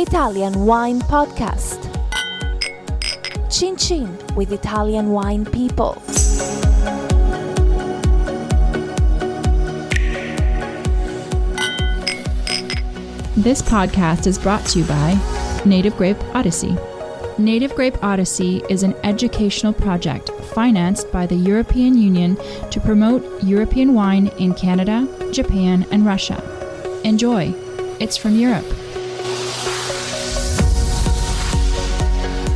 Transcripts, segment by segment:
Italian Wine Podcast. Chin Chin with Italian wine people. This podcast is brought to you by Native Grape Odyssey. Native Grape Odyssey is an educational project financed by the European Union to promote European wine in Canada, Japan, and Russia. Enjoy. It's from Europe.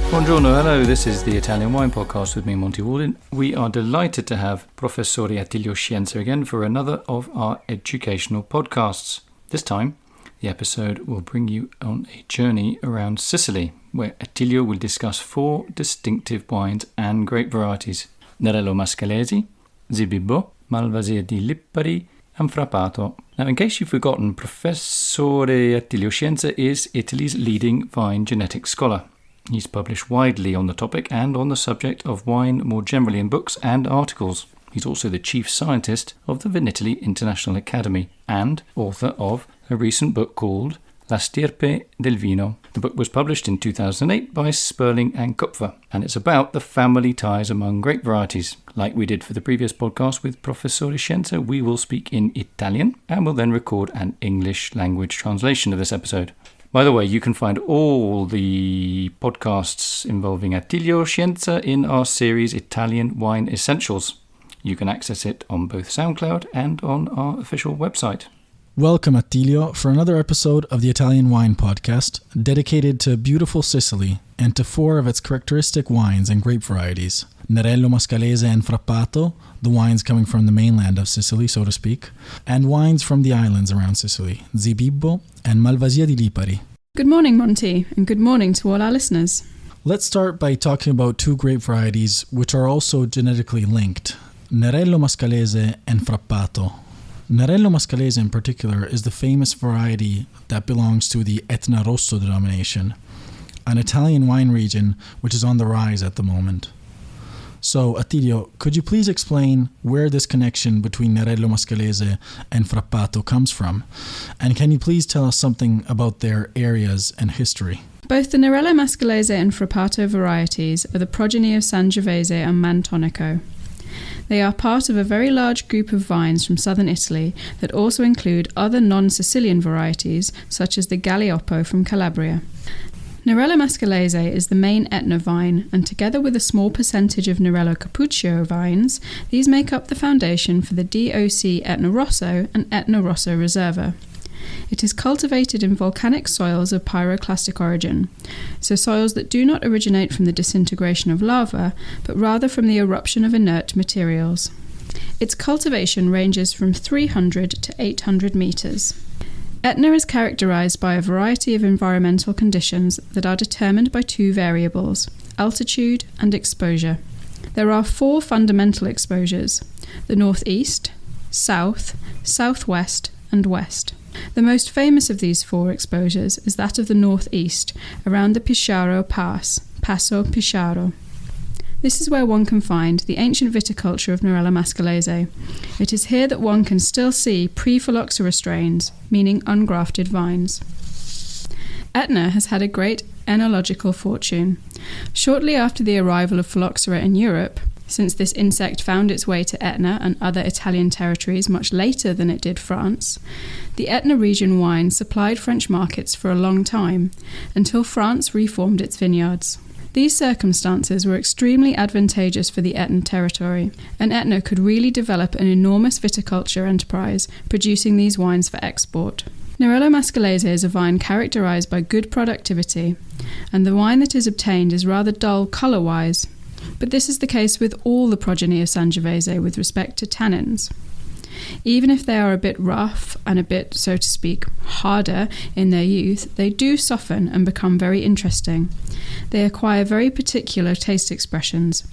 Buongiorno, hello, this is the Italian Wine Podcast with me, Monty Walden. We are delighted to have Professore Attilio Scienza again for another of our educational podcasts. This time, the episode will bring you on a journey around Sicily, where Attilio will discuss 4 distinctive wines and grape varieties: Nerello Mascalese, Zibibbo, Malvasia di Lipari, and Frappato. Now, in case you've forgotten, Professore Attilio Scienza is Italy's leading vine genetics scholar. He's published widely on the topic and on the subject of wine more generally in books and articles. He's also the chief scientist of the Vinitaly International Academy and author of a recent book called La Stirpe del Vino. The book was published in 2008 by Sperling and Kupfer, and it's about the family ties among grape varieties. Like we did for the previous podcast with Professore Scienza, we will speak in Italian and will then record an English language translation of this episode. By the way, you can find all the podcasts involving Attilio Scienza in our series Italian Wine Essentials. You can access it on both SoundCloud and on our official website. Welcome, Attilio, for another episode of the Italian Wine Podcast, dedicated to beautiful Sicily and to 4 of its characteristic wines and grape varieties: Nerello Mascalese and Frappato, the wines coming from the mainland of Sicily, so to speak, and wines from the islands around Sicily, Zibibbo and Malvasia di Lipari. Good morning, Monty, and good morning to all our listeners. Let's start by talking about 2 grape varieties which are also genetically linked: Nerello Mascalese and Frappato. Nerello Mascalese in particular is the famous variety that belongs to the Etna Rosso denomination, an Italian wine region which is on the rise at the moment. So, Attilio, could you please explain where this connection between Nerello Mascalese and Frappato comes from? And can you please tell us something about their areas and history? Both the Nerello Mascalese and Frappato varieties are the progeny of Sangiovese and Mantonico. They are part of a very large group of vines from southern Italy that also include other non-Sicilian varieties, such as the Galeoppo from Calabria. Nerello Mascalese is the main Etna vine, and together with a small percentage of Nerello Cappuccio vines, these make up the foundation for the DOC Etna Rosso and Etna Rosso Reserva. It is cultivated in volcanic soils of pyroclastic origin, so soils that do not originate from the disintegration of lava, but rather from the eruption of inert materials. Its cultivation ranges from 300 to 800 metres. Etna is characterised by a variety of environmental conditions that are determined by 2 variables: altitude and exposure. There are 4 fundamental exposures: the northeast, south, southwest, and west. The most famous of these 4 exposures is that of the northeast, around the Pesaro Pass, Passo Pesaro. This is where one can find the ancient viticulture of Nerello Mascalese. It is here that one can still see pre-phylloxera strains, meaning ungrafted vines. Etna has had a great enological fortune. Shortly after the arrival of phylloxera in Europe, since this insect found its way to Etna and other Italian territories much later than it did France, the Etna region wine supplied French markets for a long time, until France reformed its vineyards. These circumstances were extremely advantageous for the Etna territory, and Etna could really develop an enormous viticulture enterprise, producing these wines for export. Nerello Mascalese is a vine characterised by good productivity, and the wine that is obtained is rather dull colour-wise, but this is the case with all the progeny of Sangiovese with respect to tannins. Even if they are a bit rough and a bit, so to speak, harder in their youth, they do soften and become very interesting. They acquire very particular taste expressions,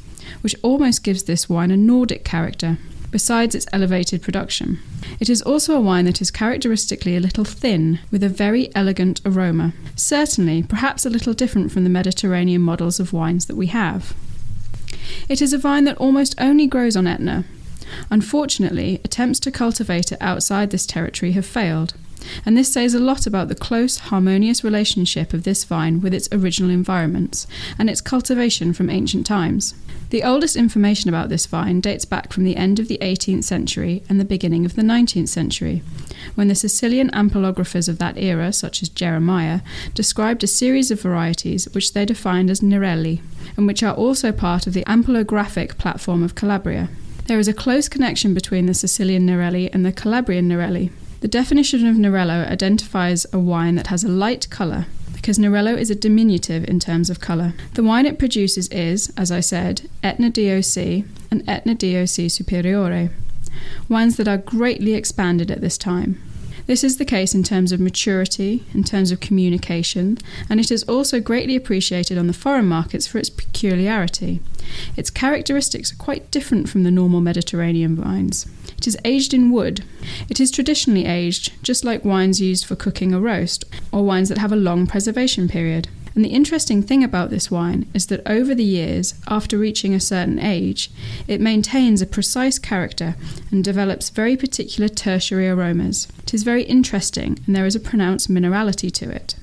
which almost gives this wine a Nordic character, besides its elevated production. It is also a wine that is characteristically a little thin, with a very elegant aroma. Certainly, perhaps a little different from the Mediterranean models of wines that we have. It is a vine that almost only grows on Etna. Unfortunately, attempts to cultivate it outside this territory have failed. and this says a lot about the close, harmonious relationship of this vine with its original environments and its cultivation from ancient times. The oldest information about this vine dates back from the end of the 18th century and the beginning of the 19th century, when the Sicilian ampelographers of that era, such as Jeremiah, described a series of varieties which they defined as Nerelli, and which are also part of the ampelographic platform of Calabria. There is a close connection between the Sicilian Nerelli and the Calabrian Nerelli. The definition of Nerello identifies a wine that has a light colour, because Nerello is a diminutive in terms of colour. The wine it produces is, as I said, Etna DOC and Etna DOC Superiore, wines that are greatly expanded at this time. This is the case in terms of maturity, in terms of communication, and it is also greatly appreciated on the foreign markets for its peculiarity. Its characteristics are quite different from the normal Mediterranean wines. It is aged in wood. It is traditionally aged, just like wines used for cooking a roast, or wines that have a long preservation period. And the interesting thing about this wine is that over the years, after reaching a certain age, it maintains a precise character and develops very particular tertiary aromas. It is very interesting, and there is a pronounced minerality to it.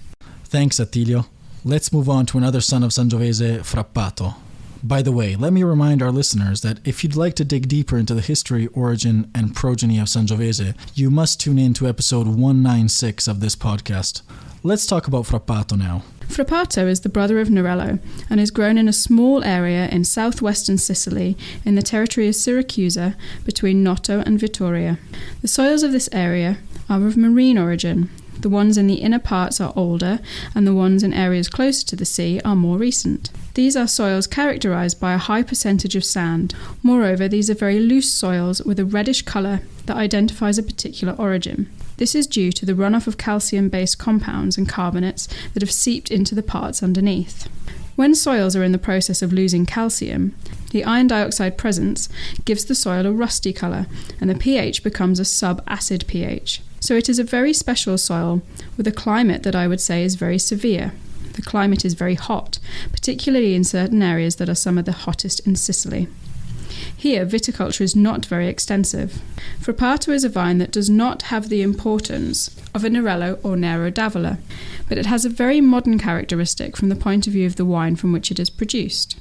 Thanks, Attilio. Let's move on to another son of Sangiovese, Frappato. By the way, let me remind our listeners that if you'd like to dig deeper into the history, origin, and progeny of Sangiovese, you must tune in to episode 196 of this podcast. Let's talk about Frappato now. Frappato is the brother of Nerello and is grown in a small area in southwestern Sicily in the territory of Siracusa between Noto and Vittoria. The soils of this area are of marine origin. The ones in the inner parts are older, and the ones in areas closer to the sea are more recent. These are soils characterized by a high percentage of sand. Moreover, these are very loose soils with a reddish color that identifies a particular origin. This is due to the runoff of calcium-based compounds and carbonates that have seeped into the parts underneath. When soils are in the process of losing calcium, the iron dioxide presence gives the soil a rusty colour, and the pH becomes a sub-acid pH. So it is a very special soil with a climate that I would say is very severe. The climate is very hot, particularly in certain areas that are some of the hottest in Sicily. Here, viticulture is not very extensive. Frappato is a vine that does not have the importance of a Nerello or Nero d'Avola, but it has a very modern characteristic from the point of view of the wine from which it is produced.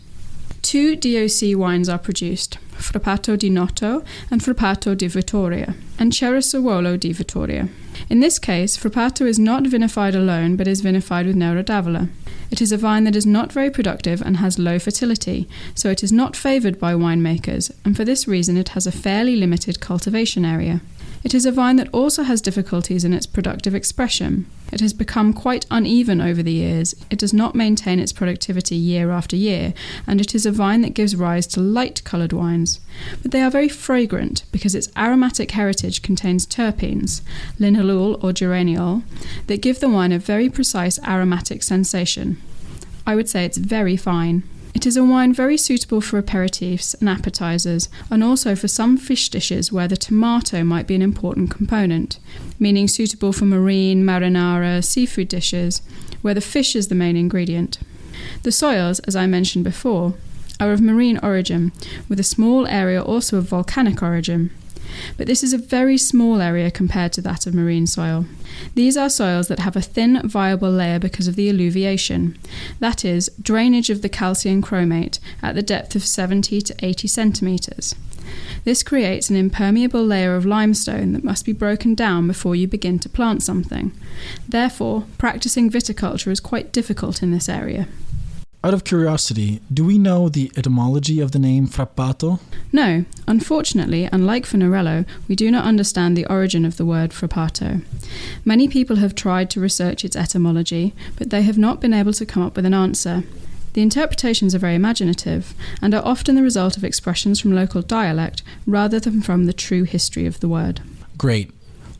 Two DOC wines are produced, Frappato di Noto and Frappato di Vittoria, and Ceresole di Vittoria. In this case, Frappato is not vinified alone, but is vinified with Nero d'Avola. It is a vine that is not very productive and has low fertility, so it is not favoured by winemakers, and for this reason it has a fairly limited cultivation area. It is a vine that also has difficulties in its productive expression. It has become quite uneven over the years. It does not maintain its productivity year after year, and it is a vine that gives rise to light-coloured wines. But they are very fragrant because its aromatic heritage contains terpenes, linalool or geraniol, that give the wine a very precise aromatic sensation. I would say it's very fine. It is a wine very suitable for aperitifs and appetizers, and also for some fish dishes where the tomato might be an important component, meaning suitable for marine, marinara, seafood dishes, where the fish is the main ingredient. The soils, as I mentioned before, are of marine origin, with a small area also of volcanic origin. But this is a very small area compared to that of marine soil. These are soils that have a thin, viable layer because of the alluviation, that is, drainage of the calcium chromate at the depth of 70 to 80 centimetres. This creates an impermeable layer of limestone that must be broken down before you begin to plant something. Therefore, practicing viticulture is quite difficult in this area. Out of curiosity, do we know the etymology of the name Frappato? No, unfortunately, unlike for Nerello, we do not understand the origin of the word Frappato. Many people have tried to research its etymology, but they have not been able to come up with an answer. The interpretations are very imaginative, and are often the result of expressions from local dialect rather than from the true history of the word. Great.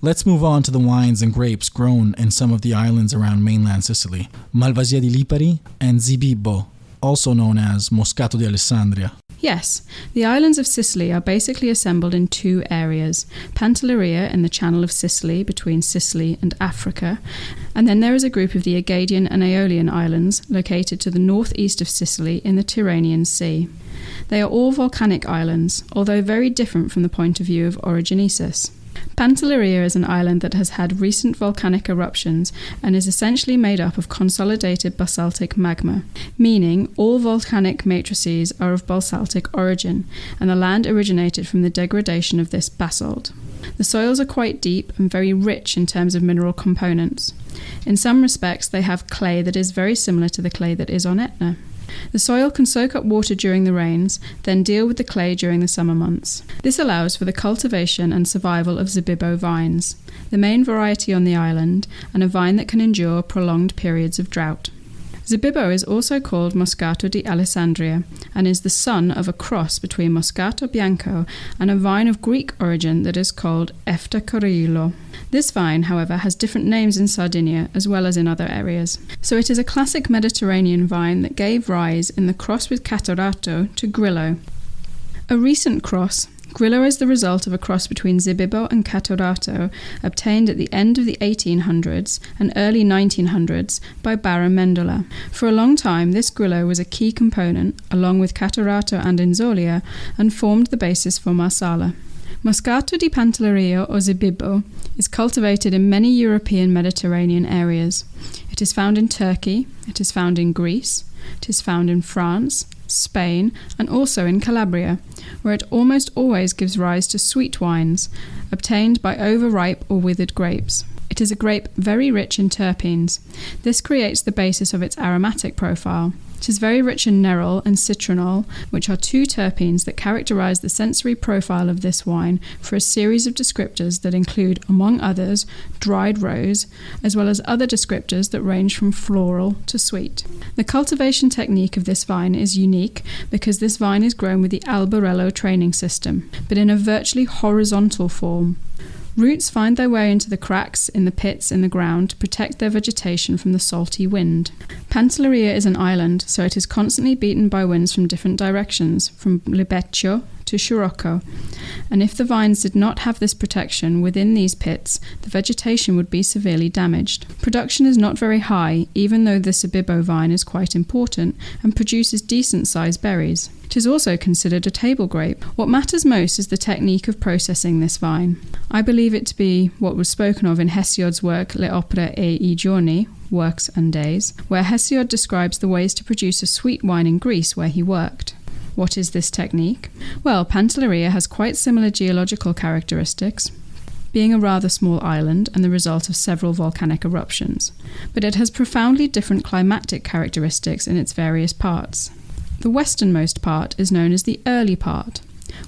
Let's move on to the wines and grapes grown in some of the islands around mainland Sicily, Malvasia di Lipari and Zibibbo, also known as Moscato di Alessandria. Yes, the islands of Sicily are basically assembled in two areas, Pantelleria in the Channel of Sicily between Sicily and Africa, and then there is a group of the Egadian and Aeolian Islands located to the northeast of Sicily in the Tyrrhenian Sea. They are all volcanic islands, although very different from the point of view of orogenesis. Pantelleria is an island that has had recent volcanic eruptions and is essentially made up of consolidated basaltic magma, meaning all volcanic matrices are of basaltic origin, and the land originated from the degradation of this basalt. The soils are quite deep and very rich in terms of mineral components. In some respects, they have clay that is very similar to the clay that is on Etna. The soil can soak up water during the rains, then deal with the clay during the summer months. This allows for the cultivation and survival of Zibibo vines, the main variety on the island, and a vine that can endure prolonged periods of drought. Zibibo is also called Moscato di Alessandria and is the son of a cross between Moscato Bianco and a vine of Greek origin that is called Efta Corillo. This vine, however, has different names in Sardinia as well as in other areas. So it is a classic Mediterranean vine that gave rise in the cross with Catarratto to Grillo. A recent cross, Grillo is the result of a cross between Zibibo and Catarratto obtained at the end of the 1800s and early 1900s by Baron Mendola. For a long time, this Grillo was a key component, along with Catarratto and Inzolia, and formed the basis for Marsala. Moscato di Pantelleria or Zibibo is cultivated in many European Mediterranean areas. It is found in Turkey, it is found in Greece, it is found in France, Spain, and also in Calabria, where it almost always gives rise to sweet wines, obtained by overripe or withered grapes. It is a grape very rich in terpenes. This creates the basis of its aromatic profile. It is very rich in nerol and citronol, which are two terpenes that characterize the sensory profile of this wine for a series of descriptors that include, among others, dried rose, as well as other descriptors that range from floral to sweet. The cultivation technique of this vine is unique because this vine is grown with the Albarello training system, but in a virtually horizontal form. Roots find their way into the cracks in the pits in the ground to protect their vegetation from the salty wind. Pantelleria is an island, so it is constantly beaten by winds from different directions, from Libeccio to Scirocco, and if the vines did not have this protection within these pits, the vegetation would be severely damaged. Production is not very high, even though the Zibibo vine is quite important and produces decent-sized berries. It is also considered a table grape. What matters most is the technique of processing this vine. I believe it to be what was spoken of in Hesiod's work Le Opere e I Giorni, Works and Days, where Hesiod describes the ways to produce a sweet wine in Greece where he worked. What is this technique? Well, Pantelleria has quite similar geological characteristics, being a rather small island and the result of several volcanic eruptions, but it has profoundly different climatic characteristics in its various parts. The westernmost part is known as the early part,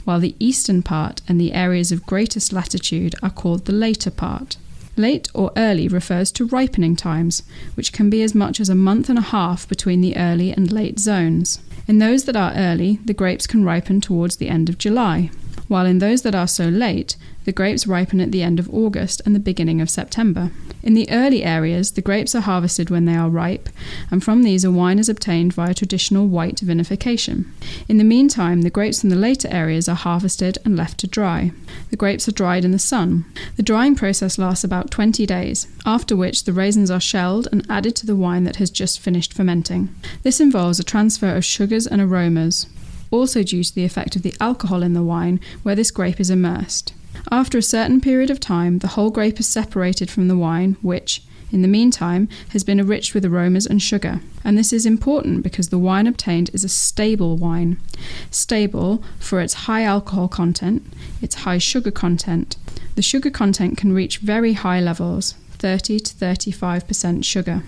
while the eastern part and the areas of greatest latitude are called the later part. Late or early refers to ripening times, which can be as much as a month and a half between the early and late zones. In those that are early, the grapes can ripen towards the end of July, while in those that are so late, the grapes ripen at the end of August and the beginning of September. In the early areas, the grapes are harvested when they are ripe, and from these a wine is obtained via traditional white vinification. In the meantime, the grapes from the later areas are harvested and left to dry. The grapes are dried in the sun. The drying process lasts about 20 days, after which the raisins are shelled and added to the wine that has just finished fermenting. This involves a transfer of sugars and aromas, also due to the effect of the alcohol in the wine where this grape is immersed. After a certain period of time, the whole grape is separated from the wine, which, in the meantime, has been enriched with aromas and sugar. And this is important because the wine obtained is a stable wine. Stable for its high alcohol content, its high sugar content. The sugar content can reach very high levels, 30 to 35% sugar,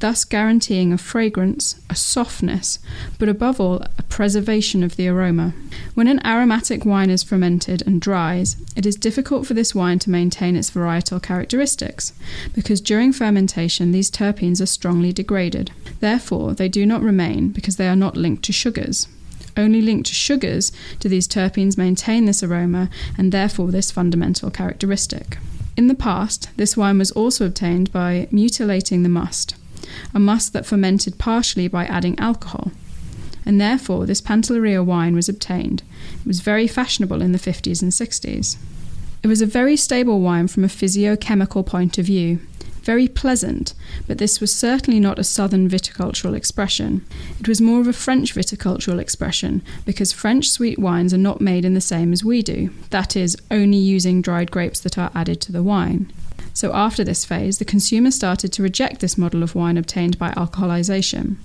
thus guaranteeing a fragrance, a softness, but above all, a preservation of the aroma. When an aromatic wine is fermented and dries, it is difficult for this wine to maintain its varietal characteristics, because during fermentation these terpenes are strongly degraded. Therefore, they do not remain because they are not linked to sugars. Only linked to sugars do these terpenes maintain this aroma and therefore this fundamental characteristic. In the past, this wine was also obtained by mutilating the must, a must that fermented partially by adding alcohol, and therefore this Pantelleria wine was obtained. It was very fashionable in the 50s and 60s. It was a very stable wine from a physiochemical point of view, very pleasant, but this was certainly not a southern viticultural expression. It was more of a French viticultural expression, because French sweet wines are not made in the same as we do, that is, only using dried grapes that are added to the wine. So after this phase, the consumer started to reject this model of wine obtained by alcoholization.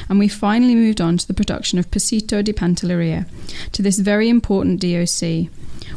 And we finally moved on to the production of Passito di Pantelleria, to this very important DOC,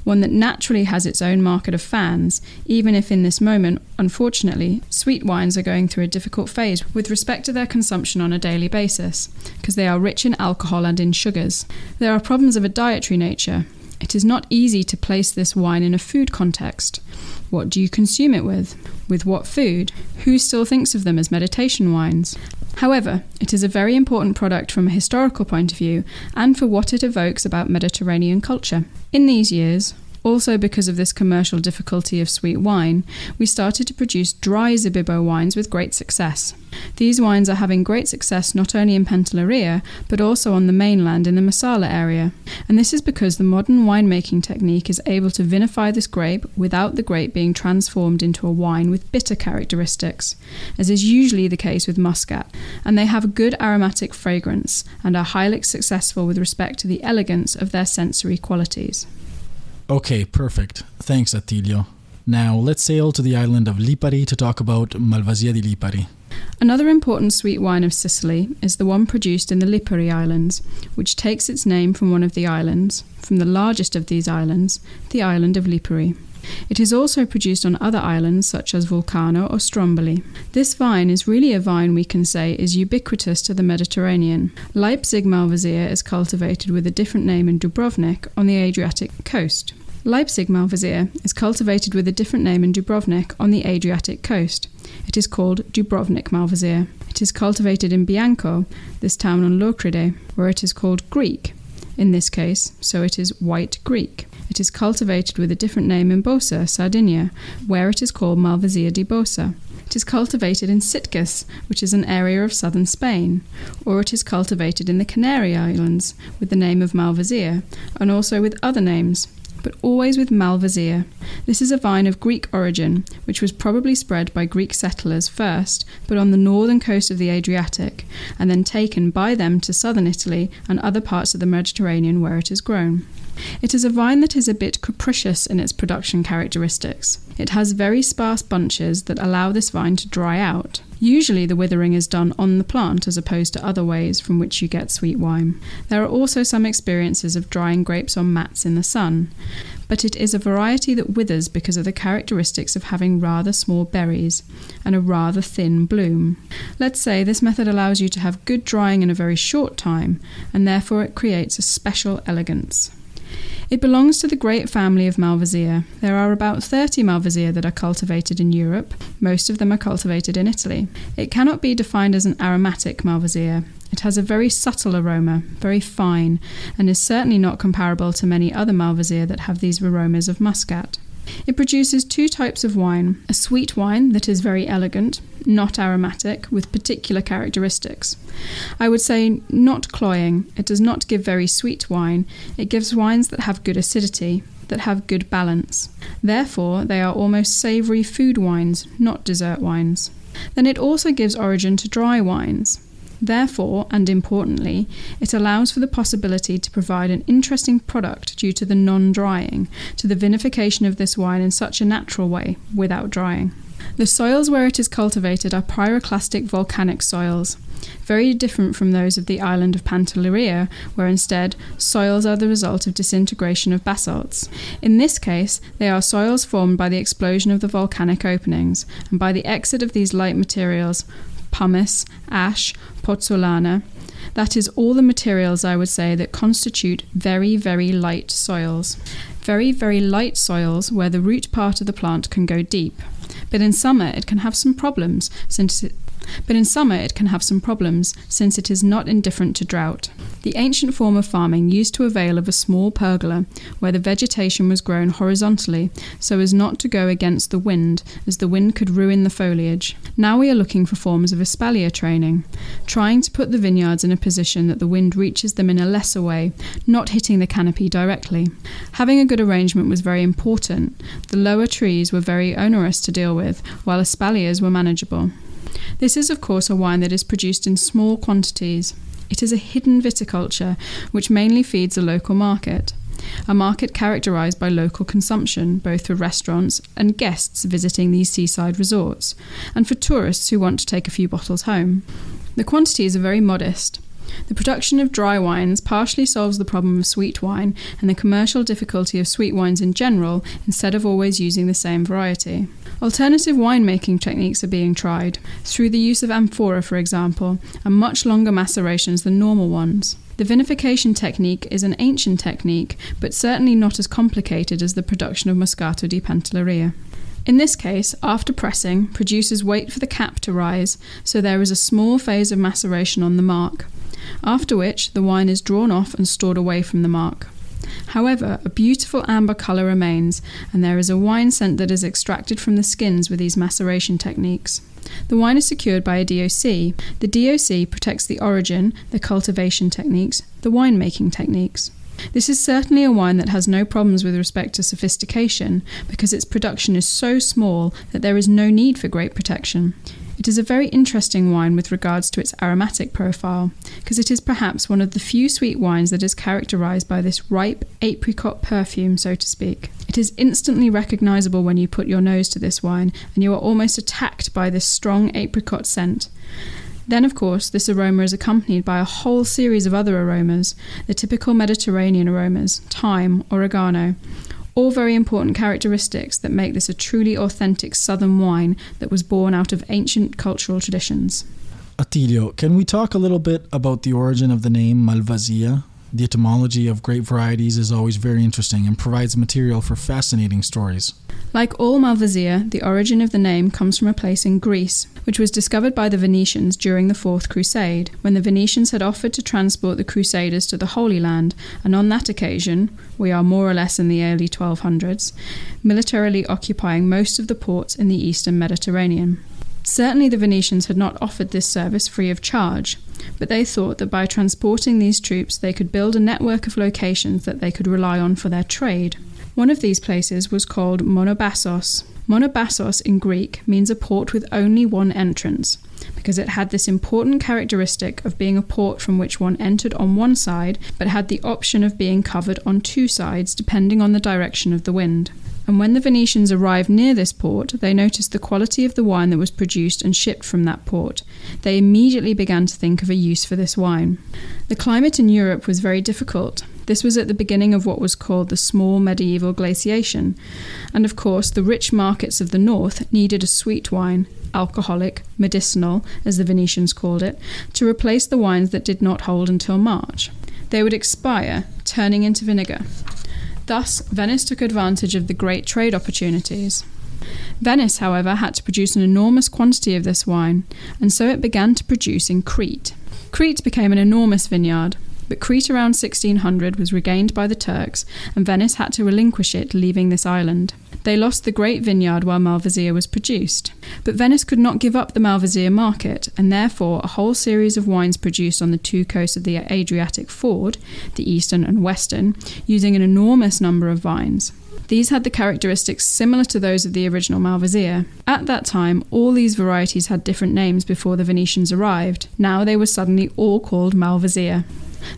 one that naturally has its own market of fans, even if in this moment, unfortunately, sweet wines are going through a difficult phase with respect to their consumption on a daily basis, because they are rich in alcohol and in sugars. There are problems of a dietary nature. It is not easy to place this wine in a food context. What do you consume it with? With what food? Who still thinks of them as meditation wines? However, it is a very important product from a historical point of view and for what it evokes about Mediterranean culture. In these years, also because of this commercial difficulty of sweet wine, we started to produce dry Zibibbo wines with great success. These wines are having great success not only in Pantelleria, but also on the mainland in the Marsala area. And this is because the modern winemaking technique is able to vinify this grape without the grape being transformed into a wine with bitter characteristics, as is usually the case with Muscat. And they have a good aromatic fragrance and are highly successful with respect to the elegance of their sensory qualities. Okay, perfect. Thanks, Attilio. Now, let's sail to the island of Lipari to talk about Malvasia di Lipari. Another important sweet wine of Sicily is the one produced in the Lipari Islands, which takes its name from one of the islands, from the largest of these islands, the island of Lipari. It is also produced on other islands such as Vulcano or Stromboli. This vine is really a vine we can say is ubiquitous to the Mediterranean. Leipzig Malvasia is cultivated with a different name in Dubrovnik on the Adriatic coast. It is called Dubrovnik Malvasia. It is cultivated in Bianco, this town on Locride, where it is called Greek, in this case, so it is white Greek. It is cultivated with a different name in Bosa, Sardinia, where it is called Malvasia di Bosa. It is cultivated in Sitges, which is an area of southern Spain, or it is cultivated in the Canary Islands with the name of Malvasia, and also with other names, but always with Malvasia. This is a vine of Greek origin, which was probably spread by Greek settlers first, but on the northern coast of the Adriatic, and then taken by them to southern Italy and other parts of the Mediterranean where it is grown. It is a vine that is a bit capricious in its production characteristics. It has very sparse bunches that allow this vine to dry out. Usually the withering is done on the plant as opposed to other ways from which you get sweet wine. There are also some experiences of drying grapes on mats in the sun, but it is a variety that withers because of the characteristics of having rather small berries and a rather thin bloom. Let's say this method allows you to have good drying in a very short time, and therefore it creates a special elegance. It belongs to the great family of Malvasia. There are about 30 Malvasia that are cultivated in Europe. Most of them are cultivated in Italy. It cannot be defined as an aromatic Malvasia. It has a very subtle aroma, very fine, and is certainly not comparable to many other Malvasia that have these aromas of muscat. It produces two types of wine, a sweet wine that is very elegant, not aromatic, with particular characteristics. I would say not cloying. It does not give very sweet wine. It gives wines that have good acidity, that have good balance. Therefore, they are almost savoury food wines, not dessert wines. Then it also gives origin to dry wines. Therefore, and importantly, it allows for the possibility to provide an interesting product due to the non-drying, to the vinification of this wine in such a natural way, without drying. The soils where it is cultivated are pyroclastic volcanic soils, very different from those of the island of Pantelleria, where instead soils are the result of disintegration of basalts. In this case, they are soils formed by the explosion of the volcanic openings, and by the exit of these light materials, pumice, ash, pozzolana. That is all the materials, I would say, that constitute very, very light soils. Very, very light soils where the root part of the plant can go deep. But in summer it can have some problems since but in summer it can have some problems, since it is not indifferent to drought. The ancient form of farming used to avail of a small pergola, where the vegetation was grown horizontally, so as not to go against the wind, as the wind could ruin the foliage. Now we are looking for forms of espalier training, trying to put the vineyards in a position that the wind reaches them in a lesser way, not hitting the canopy directly. Having a good arrangement was very important. The lower trees were very onerous to deal with, while espaliers were manageable. This is of course a wine that is produced in small quantities. It is a hidden viticulture which mainly feeds a local market. A market characterised by local consumption, both for restaurants and guests visiting these seaside resorts, and for tourists who want to take a few bottles home. The quantities are very modest. The production of dry wines partially solves the problem of sweet wine and the commercial difficulty of sweet wines in general, instead of always using the same variety. Alternative winemaking techniques are being tried, through the use of amphora, for example, and much longer macerations than normal ones. The vinification technique is an ancient technique, but certainly not as complicated as the production of Moscato di Pantelleria. In this case, after pressing, producers wait for the cap to rise, so there is a small phase of maceration on the marc, after which the wine is drawn off and stored away from the marc. However, a beautiful amber colour remains, and there is a wine scent that is extracted from the skins with these maceration techniques. The wine is secured by a DOC. The DOC protects the origin, the cultivation techniques, the winemaking techniques. This is certainly a wine that has no problems with respect to sophistication, because its production is so small that there is no need for great protection. It is a very interesting wine with regards to its aromatic profile, because it is perhaps one of the few sweet wines that is characterised by this ripe apricot perfume, so to speak. It is instantly recognisable when you put your nose to this wine, and you are almost attacked by this strong apricot scent. Then, of course, this aroma is accompanied by a whole series of other aromas, the typical Mediterranean aromas, thyme, oregano, all very important characteristics that make this a truly authentic southern wine that was born out of ancient cultural traditions. Attilio, can we talk a little bit about the origin of the name Malvasia? The etymology of grape varieties is always very interesting and provides material for fascinating stories. Like all Malvasia, the origin of the name comes from a place in Greece, which was discovered by the Venetians during the Fourth Crusade, when the Venetians had offered to transport the Crusaders to the Holy Land, and on that occasion, we are more or less in the early 1200s, militarily occupying most of the ports in the eastern Mediterranean. Certainly the Venetians had not offered this service free of charge, but they thought that by transporting these troops they could build a network of locations that they could rely on for their trade. One of these places was called Monobassos. Monobassos in Greek means a port with only one entrance, because it had this important characteristic of being a port from which one entered on one side, but had the option of being covered on two sides depending on the direction of the wind. And when the Venetians arrived near this port, they noticed the quality of the wine that was produced and shipped from that port. They immediately began to think of a use for this wine. The climate in Europe was very difficult. This was at the beginning of what was called the small medieval glaciation. And of course, the rich markets of the north needed a sweet wine, alcoholic, medicinal, as the Venetians called it, to replace the wines that did not hold until March. They would expire, turning into vinegar. Thus, Venice took advantage of the great trade opportunities. Venice, however, had to produce an enormous quantity of this wine, and so it began to produce in Crete. Crete became an enormous vineyard, but Crete around 1600 was regained by the Turks, and Venice had to relinquish it, leaving this island. They lost the great vineyard while Malvasia was produced. But Venice could not give up the Malvasia market, and therefore a whole series of wines produced on the two coasts of the Adriatic ford, the eastern and western, using an enormous number of vines. These had the characteristics similar to those of the original Malvasia. At that time, all these varieties had different names before the Venetians arrived. Now they were suddenly all called Malvasia.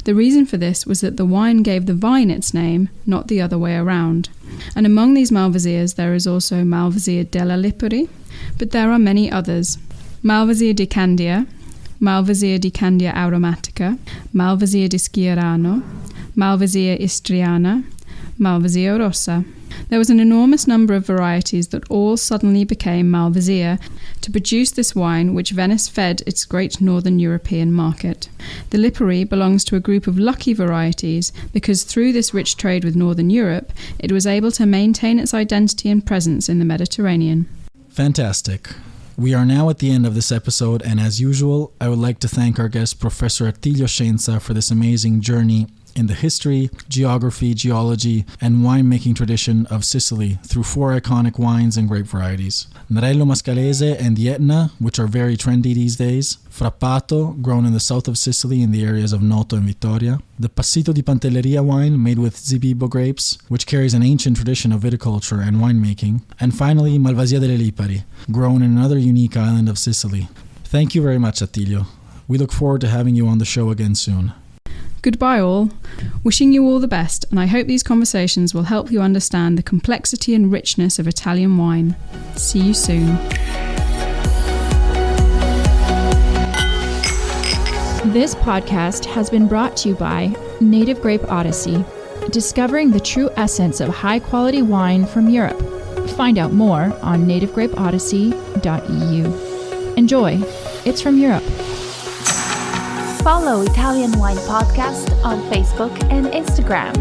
The reason for this was that the wine gave the vine its name, not the other way around. And among these Malvasias there is also Malvasia della Lipari, but there are many others. Malvasia di Candia, Malvasia di Candia aromatica, Malvasia di Schierano, Malvasia istriana, Malvasia rossa. There was an enormous number of varieties that all suddenly became Malvasia to produce this wine which Venice fed its great northern European market. The Lipari belongs to a group of lucky varieties because through this rich trade with northern Europe, it was able to maintain its identity and presence in the Mediterranean. Fantastic. We are now at the end of this episode, and as usual, I would like to thank our guest, Professor Attilio Scienza, for this amazing journey in the history, geography, geology, and winemaking tradition of Sicily through 4 iconic wines and grape varieties. Nerello Mascalese and the Etna, which are very trendy these days. Frappato, grown in the south of Sicily in the areas of Noto and Vittoria. The Passito di Pantelleria wine, made with Zibibo grapes, which carries an ancient tradition of viticulture and winemaking. And finally, Malvasia delle Lipari, grown in another unique island of Sicily. Thank you very much, Attilio. We look forward to having you on the show again soon. Goodbye all. Wishing you all the best, and I hope these conversations will help you understand the complexity and richness of Italian wine. See you soon. This podcast has been brought to you by Native Grape Odyssey, discovering the true essence of high-quality wine from Europe. Find out more on nativegrapeodyssey.eu. Enjoy. It's from Europe. Follow Italian Wine Podcast on Facebook and Instagram.